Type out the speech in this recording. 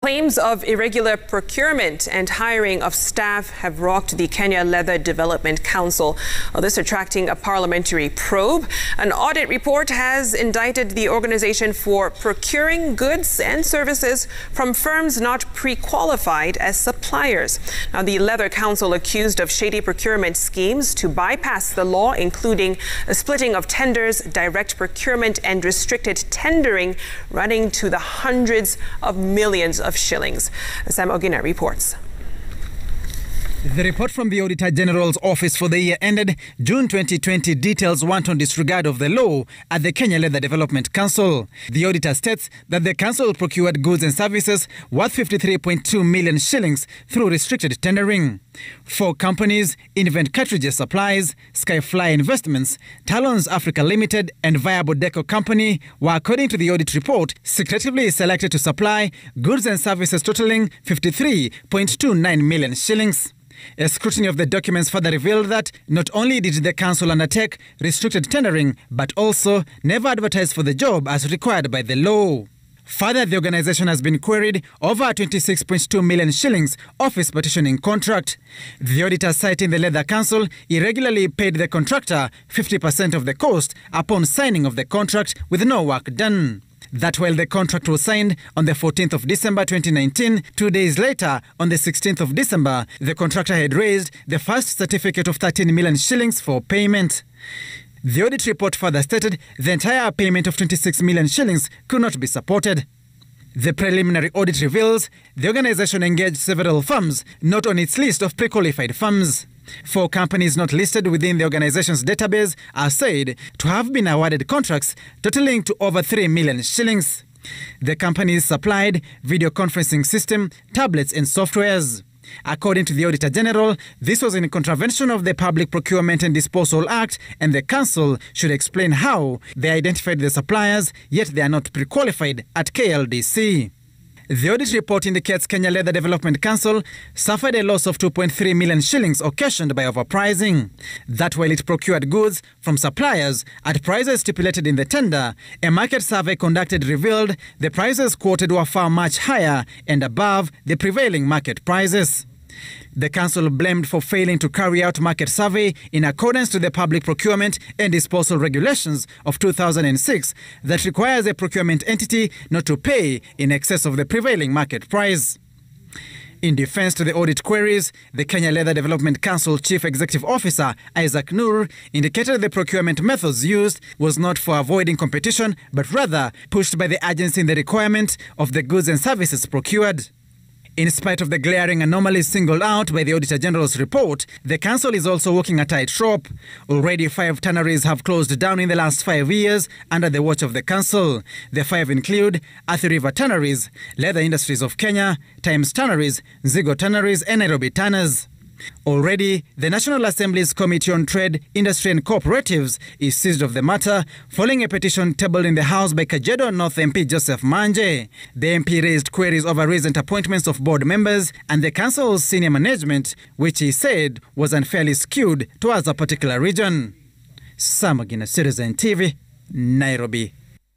Claims of irregular procurement and hiring of staff have rocked the Kenya Leather Development Council. This attracting a parliamentary probe. An audit report has indicted the organization for procuring goods and services from firms not pre-qualified as suppliers. Now, the Leather Council accused of shady procurement schemes to bypass the law, including a splitting of tenders, direct procurement, and restricted tendering, running to the hundreds of millions of shillings. Sam Ogina reports. The report from the Auditor General's office for the year ended June 2020 details wanton disregard of the law at the Kenya Leather Development Council. The auditor states that the council procured goods and services worth 53.2 million shillings through restricted tendering. 4 companies, Invent Cartridges Supplies, Skyfly Investments, Talons Africa Limited, and Viable Deco Company were, according to the audit report, secretively selected to supply goods and services totaling 53.29 million shillings. A scrutiny of the documents further revealed that not only did the council undertake restricted tendering, but also never advertised for the job as required by the law. Further, the organization has been queried over 26.2 million shillings office partitioning contract. The auditor, citing the Leather Council, irregularly paid the contractor 50% of the cost upon signing of the contract with no work done. That while the contract was signed on the 14th of December 2019, 2 days later, on the 16th of December, the contractor had raised the first certificate of 13 million shillings for payment. The audit report further stated the entire payment of 26 million shillings could not be supported. The preliminary audit reveals the organization engaged several firms not on its list of pre-qualified firms. 4 companies not listed within the organization's database are said to have been awarded contracts totaling to over 3 million shillings. The companies supplied video conferencing system, tablets and softwares. According to the Auditor General, this was in contravention of the Public Procurement and Disposal Act, and the Council should explain how they identified the suppliers, yet they are not pre-qualified at KLDC. The audit report indicates Kenya Leather Development Council suffered a loss of 2.3 million shillings occasioned by overpricing. That while it procured goods from suppliers at prices stipulated in the tender, a market survey conducted revealed the prices quoted were far much higher and above the prevailing market prices. The council blamed for failing to carry out market survey in accordance to the Public Procurement and Disposal Regulations of 2006 that requires a procurement entity not to pay in excess of the prevailing market price. In defense to the audit queries, the Kenya Leather Development Council Chief Executive Officer Isaac Nur indicated the procurement methods used was not for avoiding competition, but rather pushed by the agency in the requirement of the goods and services procured. In spite of the glaring anomalies singled out by the Auditor General's report, the Council is also walking a tightrope. Already 5 tanneries have closed down in the last 5 years under the watch of the Council. The 5 include Athi River Tanneries, Leather Industries of Kenya, Times Tanneries, Nzigo Tanneries and Nairobi Tanners. Already, the National Assembly's Committee on Trade, Industry and Cooperatives is seized of the matter following a petition tabled in the House by Kajiado North MP Joseph Manje. The MP raised queries over recent appointments of board members and the council's senior management, which he said was unfairly skewed towards a particular region. Sam Ogina, Citizen TV, Nairobi.